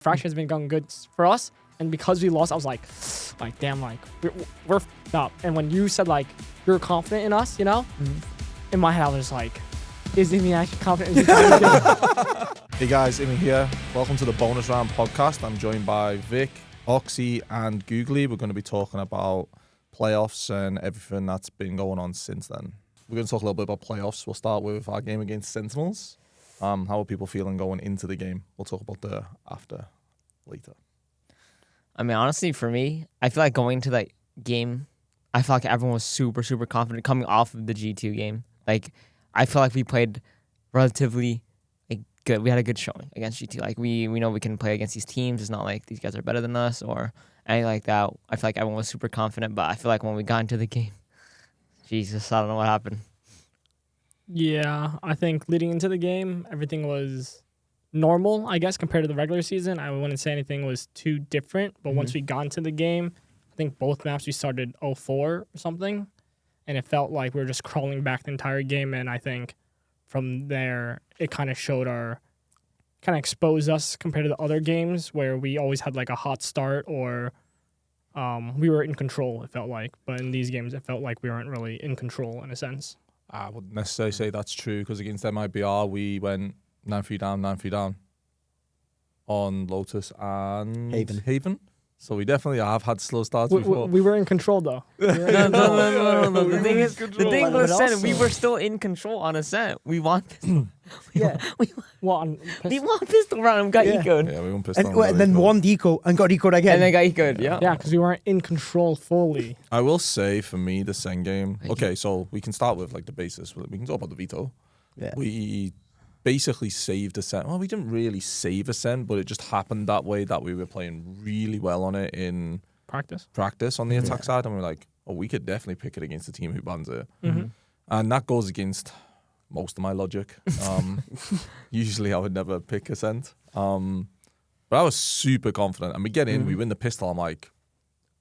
Fraction has been going good for us, and because we lost, I was like damn, like we're f***ed up. And when you said like you're confident in us, you know, in my head I was just like, is Immi actually confident? Is he Hey guys, Immi here. Welcome to the Bonus Round podcast. I'm joined by Vic, Oxy, and GUGLi. We're going to be talking about playoffs and everything that's been going on since then. We're going to talk a little bit about playoffs. We'll start with our game against Sentinels. How are people feeling going into the game? We'll talk about the after later. I mean, honestly, for me, I feel like going to that game, I feel like everyone was super, super confident coming off of the G2 game. Like, I feel like we played relatively good. We had a good showing against G2. Like, we know we can play against these teams. It's not like these guys are better than us or anything like that. I feel like everyone was super confident, but I feel like when we got into the game, Jesus, I don't know what happened. Yeah, I think leading into the game, everything was normal, I guess, compared to the regular season. I wouldn't say anything was too different, but once we got into the game, I think both maps we started 0-4 or something, and it felt like we were just crawling back the entire game, and I think from there, it kind of exposed us compared to the other games where we always had like a hot start or we were in control, it felt like. But in these games, it felt like we weren't really in control in a sense. I wouldn't necessarily say that's true because against MIBR, we went 9-3 down on Lotus and Haven. So we definitely have had slow starts before. We were in control, though. No. The thing is, we were still in control on Ascent. We won pistol. we won pistol round and got ecoed. Yeah, we won pistol. And then won deco and got ecoed again. And then got ecoed, yeah. Yeah, because we weren't in control fully. I will say, for me, the Sen game... Okay, so we can start with like the basis. We can talk about the veto. Yeah. We basically saved Ascent. Well, we didn't really save Ascent, but it just happened that way that we were playing really well on it in practice on the attack side. And we were like, oh, we could definitely pick it against a team who bans it. And that goes against most of my logic. Usually I would never pick Ascent. But I was super confident. And we get in, we win the pistol. I'm like,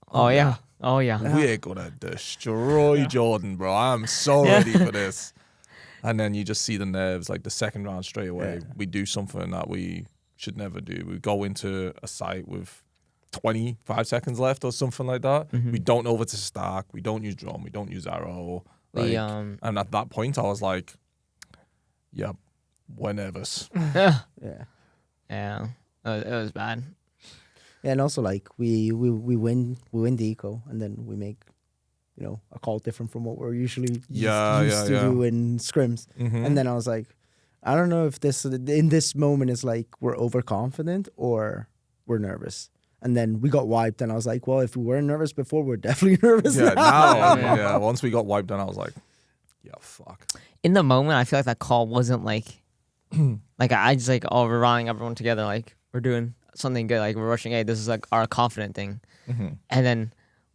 Oh yeah. we're going to destroy Jordan, bro. I'm so ready for this. And then you just see the nerves, like the second round straight away. We do something that we should never do. We go into a site with 25 seconds left or something like that. We don't know what to stack. We don't use drum. We don't use arrow. Like, and at that point, I was like, yep, we're nervous. Yeah. It was bad. Yeah, and also like we win the eco, and then we make a call different from what we're usually used to do in scrims. And then I was like, I don't know if this in this moment is like we're overconfident or we're nervous. And then we got wiped, and I was like, well, if we weren't nervous before, we're definitely nervous now. Once we got wiped, then I was like, yeah, fuck. In the moment, I feel like that call wasn't like, like I just like, oh, we're rallying everyone together, like we're doing something good, like we're rushing. Hey, this is like our confident thing, and then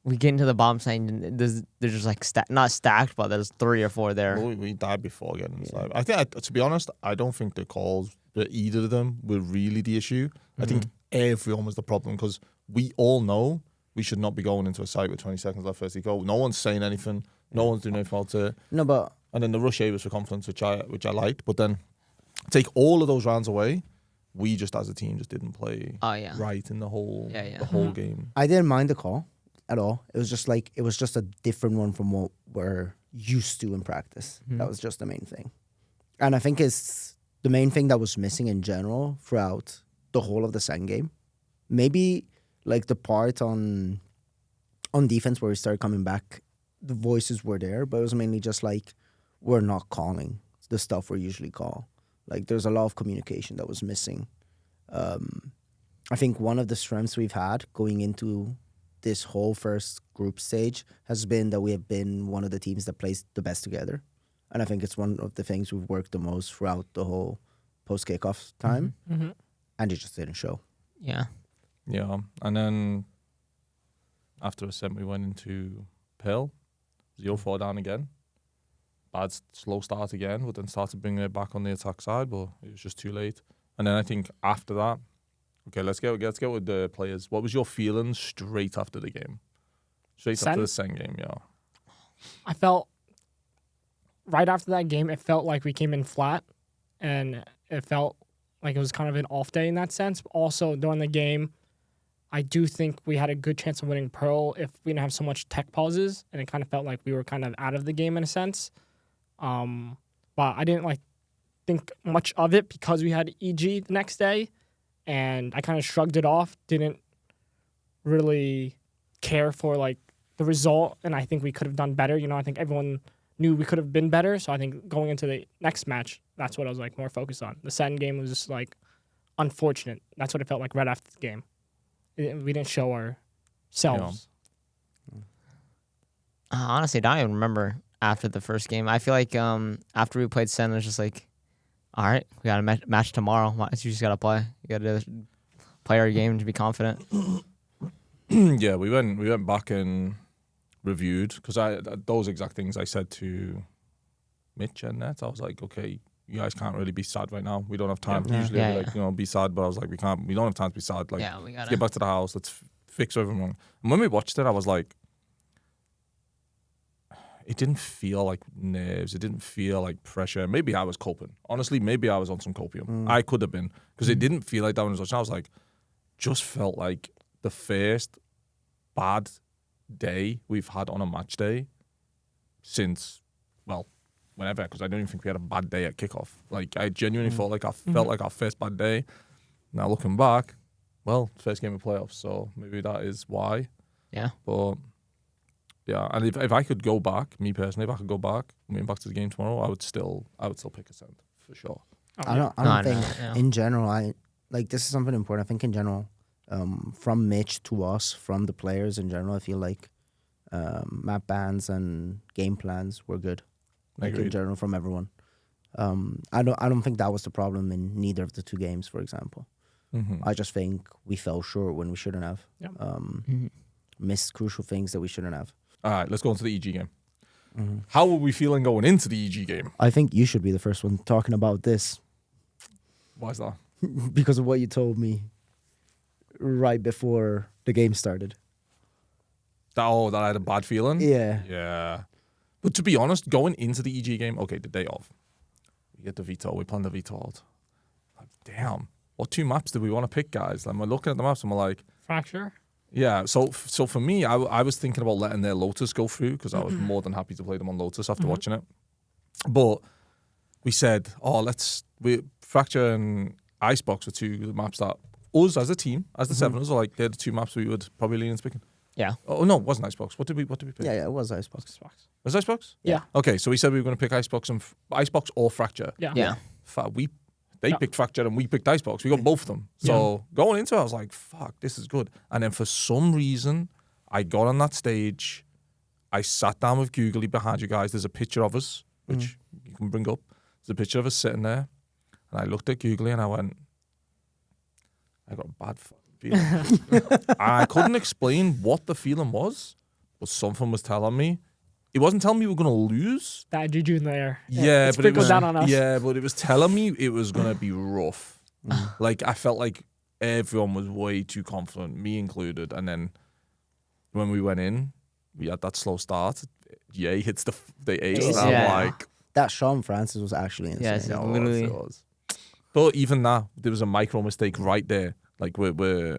we get into the bomb site, and they're just like not stacked, but there's 3 or 4 there. Well, we died before getting inside. I think, to be honest, I don't think the calls, either of them, were really the issue. I think everyone was the problem because we all know we should not be going into a site with 20 seconds left first go. No one's saying anything. No one's doing anything about it. No, but and then the rush A was for confidence, which I liked. But then take all of those rounds away, we just as a team just didn't play right in the whole game. I didn't mind the call at all. It was just like, it was just a different one from what we're used to in practice. That was just the main thing. And I think it's the main thing that was missing in general throughout the whole of the Sen game. Maybe like the part on defense where we started coming back, the voices were there, but it was mainly just like, we're not calling the stuff we usually call. Like there's a lot of communication that was missing. I think one of the strengths we've had going into this whole first group stage has been that we have been one of the teams that plays the best together. And I think it's one of the things we've worked the most throughout the whole post-kickoff time. And it just didn't show. Yeah. Yeah. And then after Ascent, we went into Pearl. 0-4 down again. Bad slow start again, but then started bringing it back on the attack side, but it was just too late. And then I think after that, okay, let's get with the players. What was your feeling straight after the game? After the Sen game, yeah. I felt right after that game, it felt like we came in flat, and it felt like it was kind of an off day in that sense. But also during the game, I do think we had a good chance of winning Pearl if we didn't have so much tech pauses, and it kind of felt like we were kind of out of the game in a sense. But I didn't like think much of it because we had EG the next day, and I kind of shrugged it off. Didn't really care for like the result, and I think we could have done better. I think everyone knew we could have been better. So I think going into the next match, that's what I was like more focused on. The second game was just like unfortunate. That's what it felt like right after the game. We didn't show ourselves. Honestly, I don't even remember after the first game. I feel like after we played Sen, it was just like, all right, we got a match tomorrow. You just got to play. You got to play our game to be confident. Yeah, we went back and reviewed because those exact things I said to Mitch and Nets. I was like, okay, you guys can't really be sad right now. We don't have time. Usually, I'd be like, be sad, but I was like, we don't have time to be sad. Like, we gotta let's get back to the house. Let's fix everything wrong. And when we watched it, I was like, it didn't feel like nerves. It didn't feel like pressure. Maybe I was coping. Honestly, maybe I was on some copium. I could have been because it didn't feel like that when I was watching. I was like, just felt like the first bad day we've had on a match day since, well, whenever, because I don't even think we had a bad day at kickoff. Like, I genuinely felt like our first bad day. Now looking back, well, first game of playoffs, so maybe that is why. Yeah. But yeah, and if I could go back, me personally, if I could go back to the game tomorrow, I would still pick a cent for sure. I don't think in general. This is something important. I think in general, from Mitch to us, from the players in general, I feel like map bans and game plans were good. Like in general, from everyone. I don't think that was the problem in neither of the two games, for example. I just think we fell short when we shouldn't have. Missed crucial things that we shouldn't have. All right, let's go into the EG game. How were we feeling going into the EG game? I think you should be the first one talking about this. Why is that? Because of what you told me right before the game started. That I had a bad feeling? Yeah. Yeah. But to be honest, going into the EG game, okay, the day of, we get the veto, we plan the veto out. Like, damn, what two maps do we want to pick, guys? And we're looking at the maps and we're like... Fracture? Yeah, so for me, I was thinking about letting their Lotus go through because I was more than happy to play them on Lotus after watching it. But we said, Fracture and Icebox were two maps that us as a team, as the Seveners, are like, they're the two maps we would probably lean into picking. Yeah. Oh no, it wasn't Icebox. What did we pick? Yeah, it was Icebox. Was it Icebox? Yeah. Okay, so we said we were going to pick Icebox or Fracture. Yeah. They picked Fracture and we picked Icebox. We got both of them. So going into it, I was like, fuck, this is good. And then for some reason, I got on that stage. I sat down with GUGLi behind you guys. There's a picture of us, which you can bring up. There's a picture of us sitting there. And I looked at GUGLi and I went, I got a bad feeling. I couldn't explain what the feeling was, but something was telling me. It wasn't telling me we were going to lose. That juju in the air. Yeah, but it was down on us. Yeah, but it was telling me it was going to be rough. Like, I felt like everyone was way too confident, me included. And then when we went in, we had that slow start. Jay hits the ace. And I'm like... That Sean Francis was actually insane. Yes, literally. It was. But even that, there was a micro mistake right there. Like, we're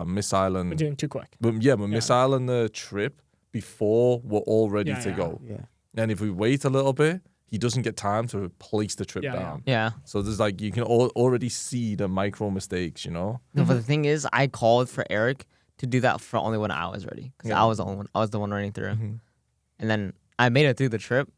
Missile and... We're doing too quick. We're Missile and the trip before we're all ready to go. Yeah. And if we wait a little bit, he doesn't get time to place the trip down. Yeah. So there's like, you can already see the micro mistakes, you know? No, but the thing is, I called for Eric to do that for only when I was ready. Because I was the one running through. And then I made it through the trip.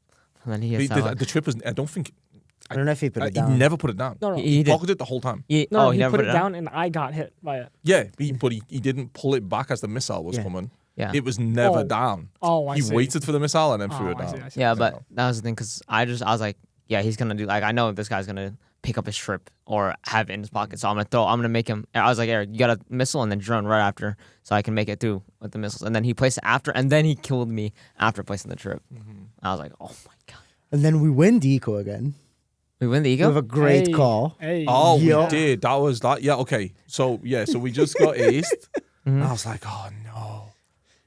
And then he the trip was, I don't know if he put it down. He never put it down. No. He pocketed it the whole time. He never put it down and I got hit by it. Yeah, but he didn't pull it back as the missile was coming. Yeah. It was never down. Oh, I see. He waited for the missile and then threw it I down. see. Yeah, but that was the thing, because I was like, yeah, he's going to do, like, I know this guy's going to pick up his trip or have it in his pocket. So I'm going to make him, I was like, Eric, you got a missile and then drone right after so I can make it through with the missiles. And then he placed it after, and then he killed me after placing the trip. I was like, oh my God. And then we win the eco again. We win the eco? With a great call. Hey. Oh, we did. That was that. Yeah, okay. So we just got aced. And I was like, oh no.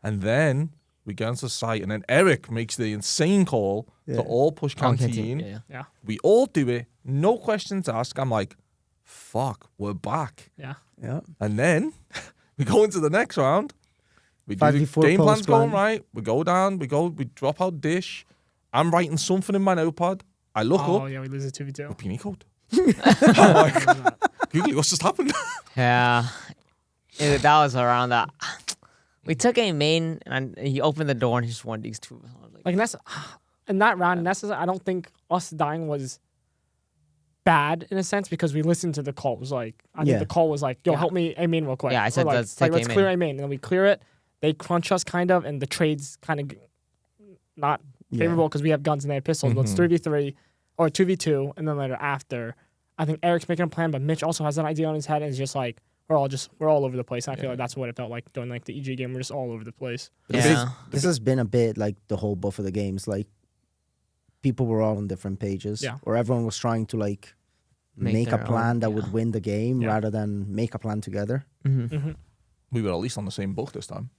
And then we get onto the site, and then Eric makes the insane call to all push canteen. Yeah. We all do it. No questions asked. I'm like, fuck, we're back. Yeah. Yeah. And then we go into the next round. We do the 5v4 game plan's going post-plan. right. We go down. We drop out dish. I'm writing something in my notepad. I look Oh, up. yeah, we lose a 2v2. Opinion code. I'm like, GUGLi, what's just happened? Yeah. That was around that. We took a main, and he opened the door, and he just won these two. I was Like, Nessa, in that round, Nessa, I don't think us dying was bad in a sense because we listened to the call. It was like, I think the call was like, yo, help me A main real quick. Yeah, I said, like, let's take let's A clear main. A main. And then we clear it. They crunch us kind of, and the trade's kind of not favorable because we have guns and they have pistols. But it's 3v3 or 2v2, and then later after, I think Eric's making a plan, but Mitch also has an idea on his head, and it's just like we're all over the place. And I feel like that's what it felt like during like the EG game. We're just all over the place. Yeah. This has been a bit like the whole buff of the games. Like people were all on different pages, or everyone was trying to like make a their plan own, that would win the game rather than make a plan together. We were at least on the same book this time.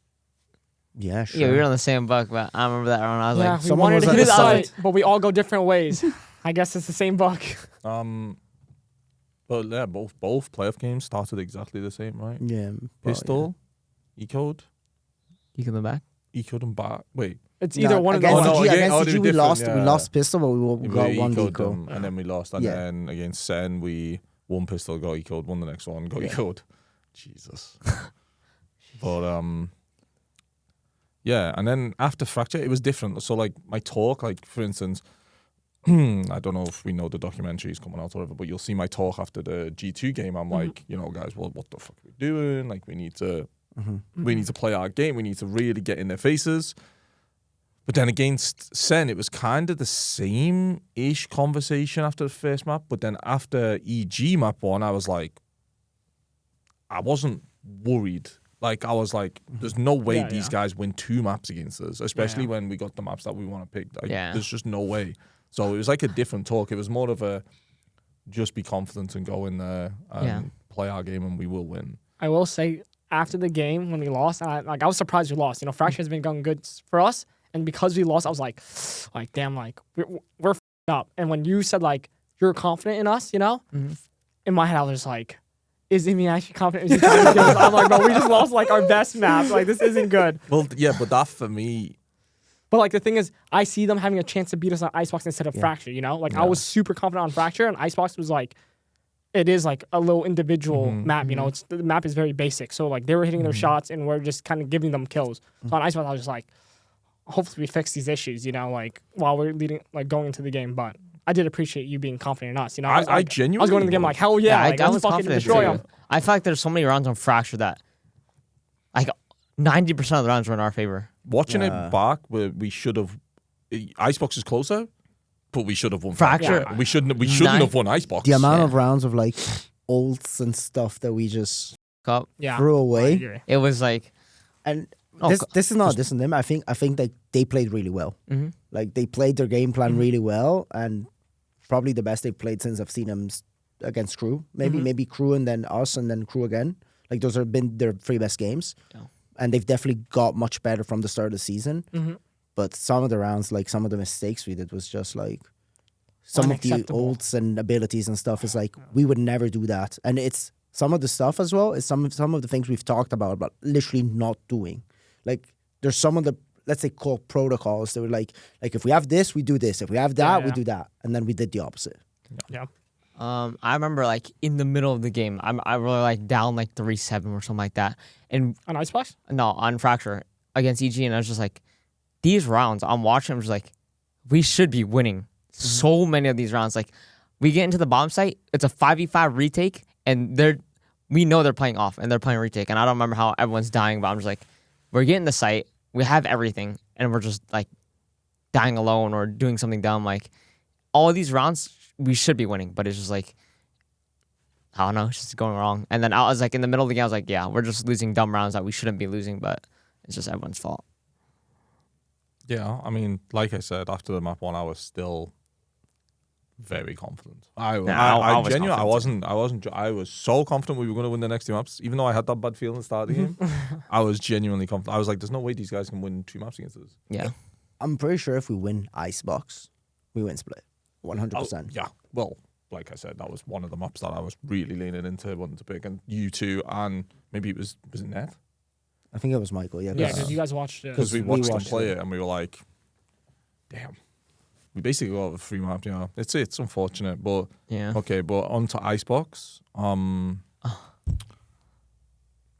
Yeah, sure. Yeah, we were on the same book, but I remember that round. I was Yeah, like, we someone wanted was to at hit the it side. out, but we all go different ways. I guess it's the same buck. But yeah, both playoff games started exactly the same, right? Yeah. Pistol, E-code, you can go back. E-code and back. Wait. It's either one of against those. Oh, no, CG, again- against oh, CG, they were we different, lost. We yeah. lost pistol, but we got one E-code deco. them, and then we lost. And Yeah. then against Sen, we won pistol, got E-code, won the next one, got E-code. Jesus. But yeah, and then after Fracture, it was different. So like my talk, like for instance, I don't know if we know the documentary is coming out or whatever, but you'll see my talk after the G2 game. I'm like, you know, guys, well, what the fuck are we doing? Like we need to play our game. We need to really get in their faces. But then against Sen, it was kind of the same-ish conversation after the first map. But then after EG map 1, I was like, I wasn't worried. Like, I was like, there's no way these guys win 2 maps against us, especially when we got the maps that we want to pick. Like, there's just no way. So it was like a different talk. It was more of a just be confident and go in there and play our game and we will win. I will say, after the game, when we lost, and I was surprised we lost. You know, Fracture has been going good for us. And because we lost, I was like, damn, like, we're up. And when you said, like, you're confident in us, you know, in my head, I was just like, is Immi actually confident? Is he trying to kill us? I'm like, bro, we just lost, like, our best map. Like, this isn't good. Well, yeah, but that for me... But, like, the thing is, I see them having a chance to beat us on Icebox instead of Fracture, you know? Like, I was super confident on Fracture, and Icebox was, like, it is, like, a little individual map, you know? The map is very basic. So, like, they were hitting their shots, and we're just kind of giving them kills. So on Icebox, I was just like, hopefully we fix these issues, you know, like while we're going into the game. But I did appreciate you being confident in us, you know. I genuinely I was going to the game like, hell yeah, like, I let's was fucking confident destroy too. them. I feel like there's so many rounds on Fracture that like 90% of the rounds were in our favor. Watching it back, where we should have... Icebox is closer, but we should have won Fracture. We shouldn't have won Icebox. The amount of rounds of like ults and stuff that we just Cup. Yeah, threw I away. agree. It was like And Oh, this is not dissing them. I think like they played really well. Like they played their game plan really well, and probably the best they've played since I've seen them against Crew. Maybe Crew and then us and then Crew again. Like those have been their 3 best games, and they've definitely got much better from the start of the season. But some of the rounds, like some of the mistakes we did, was just like some of the Unacceptable. ults and abilities and stuff. Is like we would never do that, and it's some of the stuff as well. Is some of the things we've talked about, but literally not doing. Like there's some of the, let's say, core protocols that were like if we have this, we do this. If we have that, we do that, and then we did the opposite. Yeah. I remember like in the middle of the game, I really like down like 3-7 or something like that, and On Icebox? no, on Fracture against EG, and I was just like, these rounds I'm watching, I'm just like, we should be winning so many of these rounds. Like we get into the bomb site, it's a 5v5 retake, and we know they're playing off and they're playing retake, and I don't remember how everyone's dying, but I'm just like, we're getting the site, we have everything, and we're just like dying alone or doing something dumb. Like all of these rounds, we should be winning, but it's just like, I don't know, it's just going wrong. And then I was like, in the middle of the game, I was like, yeah, we're just losing dumb rounds that we shouldn't be losing, but it's just everyone's fault. Yeah, I mean, like I said, after the map 1, I was still very confident. I was genuinely, confident I was so confident we were going to win the next 2 maps, even though I had that bad feeling at the start of the game. I was genuinely confident. I was like, there's no way these guys can win 2 maps against us. Yeah. I'm pretty sure if we win Icebox, we win Split, 100%. Yeah, well, like I said, that was one of the maps that I was really leaning into, wanting to pick. And you two, and maybe it was it Ned? I think it was Michael. Yeah, Yeah, because you guys watched it. Because we We watched them watched play it. it, and we were like, damn. We basically got a free map, you know. It's unfortunate, but Yeah. okay. But on to Icebox.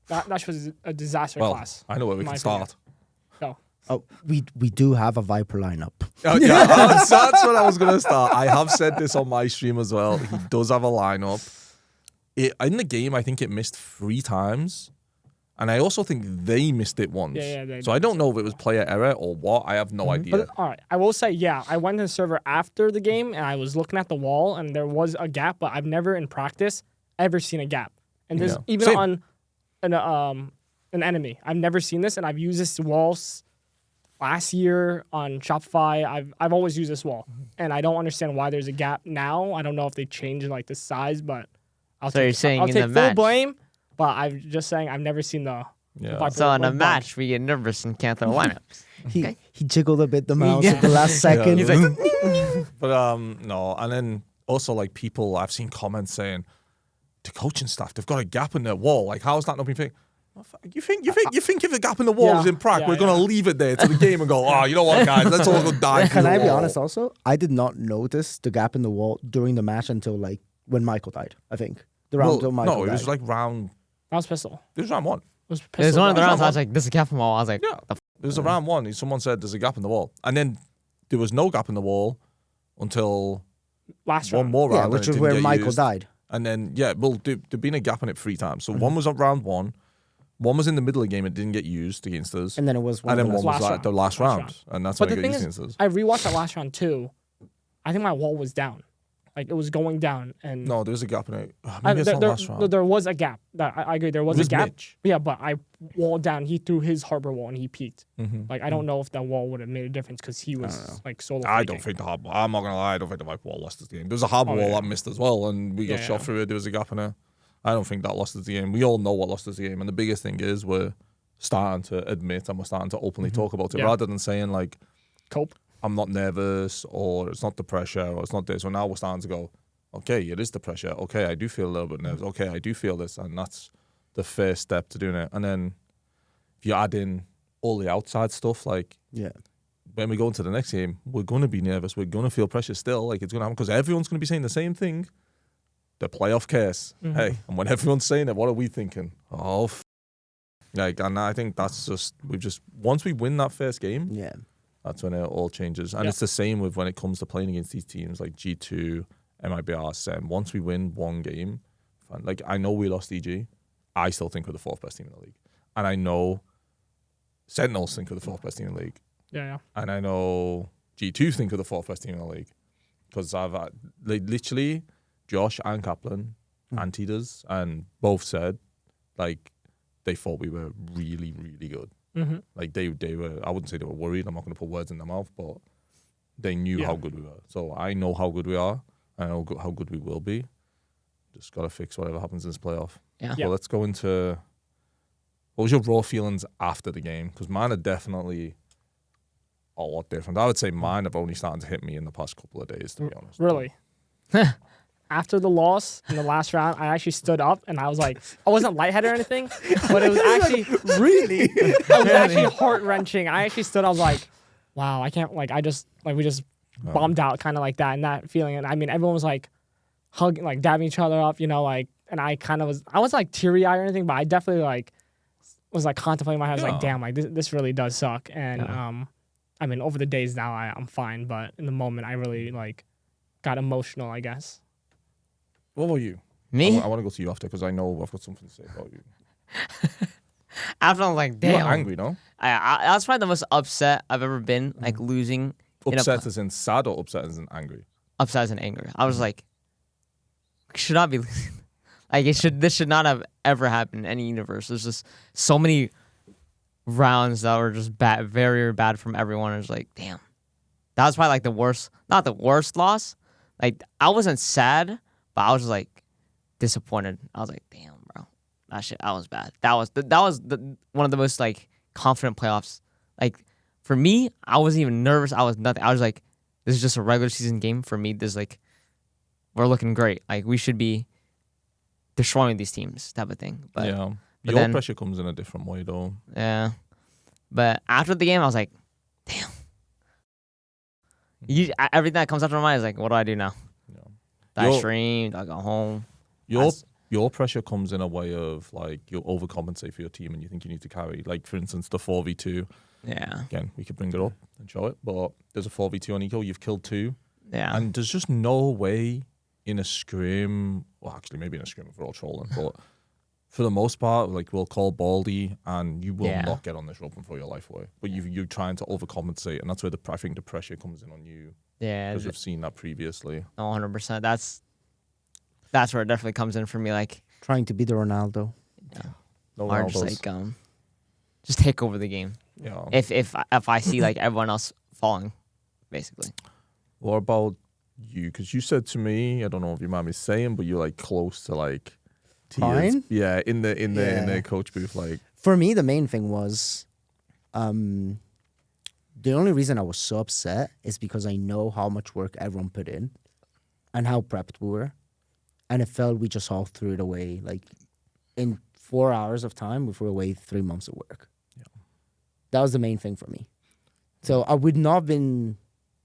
That was a disaster Well, class. I know where we in can my start. Go. Oh, we do have a Viper lineup. Oh, yeah, that's what I was gonna start. I have said this on my stream as well. He does have a lineup. In the game, I think it missed 3 times, and I also think they missed it once. Yeah, so I don't know if it was player error or what. I have no idea. But all right, I will say, yeah, I went to the server after the game and I was looking at the wall and there was a gap, but I've never in practice ever seen a gap. And there's Yeah. even Same. on an enemy, I've never seen this, and I've used this wall last year on Shopify. I've always used this wall, and I don't understand why there's a gap now. I don't know if they changed like the size, but I'll So take, you're saying I'll in take the full match? blame. But I'm just saying I've never seen the Yeah. Viper So in a like, match, we get nervous and can't throw lineups. He jiggled a bit the mouse Yeah. at the last second. He's like, But no, and then also like people, I've seen comments saying the coaching staff, they've got a gap in their wall. Like, how's that not been fixed? You think if the gap in the wall is in prac, we're gonna leave it there to the game and go, oh, you know what, guys, let's all go die. Can through I the be wall." honest also? I did not notice the gap in the wall during the match until like when Michael died, I think. The round until Michael no, it died. was like round. That was pistol. It was round 1. It was pistol. there's one of the That was rounds I was like, there's a gap in the wall. I was like, Yeah, it was around 1. Someone said there's a gap in the wall, and then there was no gap in the wall until last one round. more round, yeah, and which it was didn't where get Michael used. died. And then there'd been a gap in it 3 times. So one was on round 1, one was in the middle of the game, it didn't get used against us, And then it was one and then of one the was last like the round. last Last round, round. and that's But when the it got thing used is, against us. I rewatched that last round too. I think my wall was down, like it was going down, and No, there was a gap in it. I- Maybe it's there, not there, last round. there was a gap. I agree. There was It a was gap. Mitch. Yeah, but I walled down. He threw his harbor wall and he peeked. Mhm. Like I don't know if that wall would have made a difference because he was like solo. I don't flanking. think the hard ball. I'm not gonna lie. I don't think the Viper wall lost us the game. There was a hard Oh, wall yeah. that missed as well, and we got Yeah, shot yeah. through it. There was a gap in it. I don't think that lost us the game. We all know what lost us the game, and the biggest thing is we're starting to admit and we're starting to openly talk about it Yeah. rather than saying like Cope. I'm not nervous or it's not the pressure or it's not this. So now we're starting to go, okay, it is the pressure. Okay, I do feel a little bit nervous. Okay, I do feel this, and that's the first step to doing it. And then if you add in all the outside stuff, like Yeah. when we go into the next game, we're going to be nervous. We're going to feel pressure still. Like it's going to happen because everyone's going to be saying the same thing. The playoff case. Mhm. Hey, and when everyone's saying it, what are we thinking? Oh, like, and I think that's just once we win that first game, Yeah. that's when it all changes. And Yeah. it's the same with when it comes to playing against these teams like G2, MIBR, SEM. Once we win one game, like I know we lost EG, I still think we're the 4th best team in the league, and I know Sentinels think we're the 4th best team in the league. Yeah. And I know G2 think of the 4th best team in the league because I've like literally Josh and Kaplan and Teeters and both said like they thought we were really, really good. Mm-hmm. Like they were, I wouldn't say they were worried. I'm not going to put words in their mouth, but they knew Yeah. how good we were. So I know how good we are. I know how good we will be. Just got to fix whatever happens in this playoff. Yeah. Yeah. Well, let's go into what was your raw feelings after the game? Because mine are definitely a lot different. I would say mine have only started to hit me in the past couple of days, to be honest. Really. After the loss in the last round, I actually stood up and I was like, I wasn't lightheaded or anything, but it was actually Really? it was actually heart wrenching. I actually stood. I was like, wow, I can't. Like, I just like we just bombed out, kind of like that, and that feeling. And I mean, everyone was like hugging, like dabbing each other up, you know, like. And I kind of was. I was like teary eyed or anything, but I definitely like was like contemplating my head. I was like, Yeah. damn, like this really does suck. And I mean, over the days now, I'm fine, but in the moment, I really like got emotional, I guess. What about you? me? I want to go to you after because I know I've got something to say about you. After I was like, You damn. were angry, no? I was probably the most upset I've ever been, like losing. in a Upset as in sad or upset as in angry? upset and angry. I was like, should not be losing. Like this should not have ever happened in any universe. There's just so many rounds that were just bad, very bad from everyone. It was like, damn. That was probably like the worst, not the worst loss. Like I wasn't sad, but I was just like disappointed. I was like, damn, bro. That was bad. That was one of the most like confident playoffs. Like for me, I wasn't even nervous. I was nothing. I was like, this is just a regular season game for me. This like we're looking great. Like we should be destroying these teams, type of thing. But yeah. but Your then- pressure comes in a different way, though. yeah. But after the game, I was like, damn. Everything that comes out of my mind is like, what do I do now? Yeah. Do I Your- stream? Do I go home? Your pressure comes in a way of like you'll overcompensate for your team and you think you need to carry. Like for instance, the 4v2. Yeah. Again, we could bring it up and show it, but there's a 4v2 on Eco. You've killed 2, Yeah. and there's just no way in a scrim. Well, actually, maybe in a scrim if we're all trolling, but for the most part, like we'll call Baldy, and you will Yeah. not get on this rope and throw your life away. But you're trying to overcompensate, and that's where I think the pressure comes in on you Yeah. because we've seen that previously. 100%. That's where it definitely comes in for me. Like, Trying to be the Ronaldo. No or just Ronaldos. like just take over the game. Yeah. If I see like everyone else falling, basically. What about you? Because you said to me, I don't know if you mind me saying, but you're like close to like tears. Crying? Yeah, in the Yeah. coach booth, like For me, the main thing was, the only reason I was so upset is because I know how much work everyone put in, and how prepped we were, and it felt we just all threw it away. Like in 4 hours of time, we threw away 3 months of work. Yeah. That was the main thing for me. So I would not have been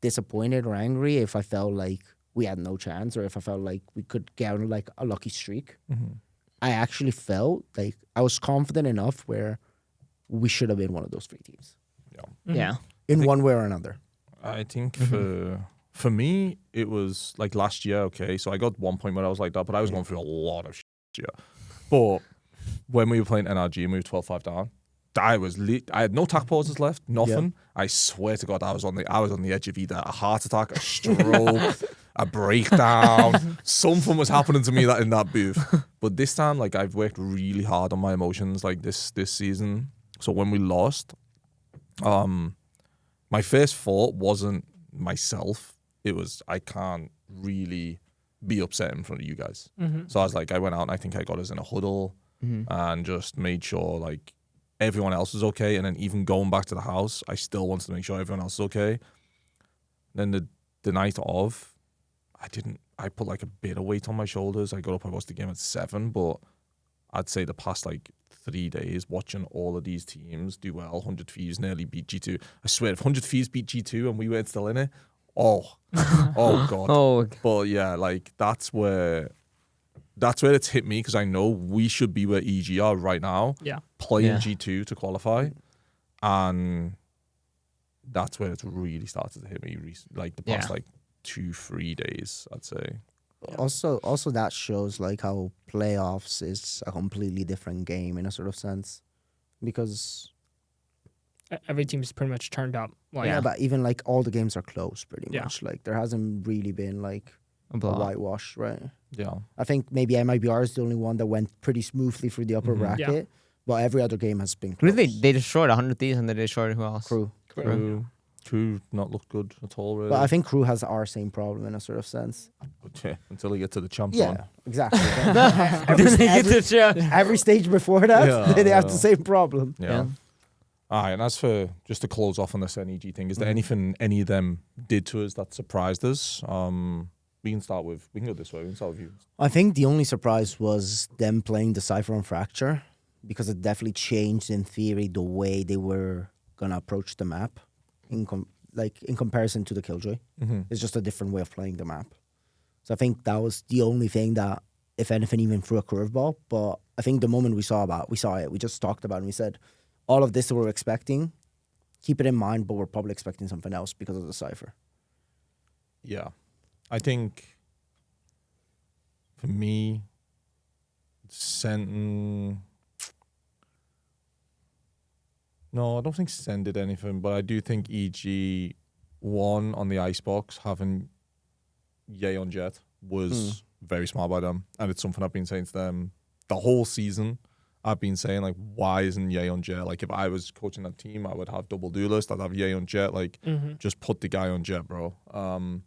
disappointed or angry if I felt like we had no chance, or if I felt like we could get on like a lucky streak. I actually felt like I was confident enough where we should have been one of those 3 teams Yeah. in think- one way or another. I think for me it was like last year. Okay, so I got one point where I was like that, but I was going through a lot of shit. Yeah. But when we were playing NRG and we were 12-5 down, I had no tack pauses left, nothing. I swear to God, I was on the edge of either a heart attack, a stroke, a breakdown. Something was happening to me in that booth. But this time, like I've worked really hard on my emotions, like this season. So when we lost, my first thought wasn't myself. It was I can't really be upset in front of you guys. So I was like, I went out and I think I got us in a huddle and just made sure like everyone else was okay. And then even going back to the house, I still wanted to make sure everyone else is okay. Then the night of, I put like a bit of weight on my shoulders. I got up, I watched the game at 7, but I'd say the past like 3 days watching all of these teams do well. 100 Thieves nearly beat G2. I swear, if 100 Thieves beat G2 and we weren't still in it, oh God. Oh, But yeah, like that's where it's hit me because I know we should be where EG are right now. Yeah. Playing Yeah. G2 to qualify, and that's where it's really started to hit me. Like the past like 2-3 days, I'd say. Also, that shows like how playoffs is a completely different game in a sort of sense, because Every team's pretty much turned up. Like, yeah, but even like all the games are close pretty Yeah. much. Like there hasn't really been like a a blowout. whitewash, right? Yeah. I think maybe MIBR is the only one that went pretty smoothly through the upper bracket, but every other game has been Who close. did they destroyed 100 Thieves and they destroyed who else? Crew. Crew not look good at all, really. But I think Crew has our same problem in a sort of sense. But yeah, until you get to the champs Yeah, one. exactly. every, every stage before that, Yeah, they have yeah. the same problem. Yeah. All right, and as for just to close off on this NEG thing, is there anything any of them did to us that surprised us? We can go this way. We can start with you. I think the only surprise was them playing the Cypher on Fracture, because it definitely changed in theory the way they were gonna approach the map, in comparison to the Killjoy. It's just a different way of playing the map. So I think that was the only thing that, if anything, even threw a curveball. But I think the moment we saw it, we just talked about it and we said, all of this that we're expecting, keep it in mind, but we're probably expecting something else because of the Cypher. Yeah. I think for me, no, I don't think Sen did anything, but I do think EG won on the Icebox, having Ye on Jet was very smart by them. And it's something I've been saying to them the whole season. I've been saying, like, why isn't Ye on Jet? Like, if I was coaching that team, I would have double do list. I'd have Ye on Jet. Like, just put the guy on Jet, bro. And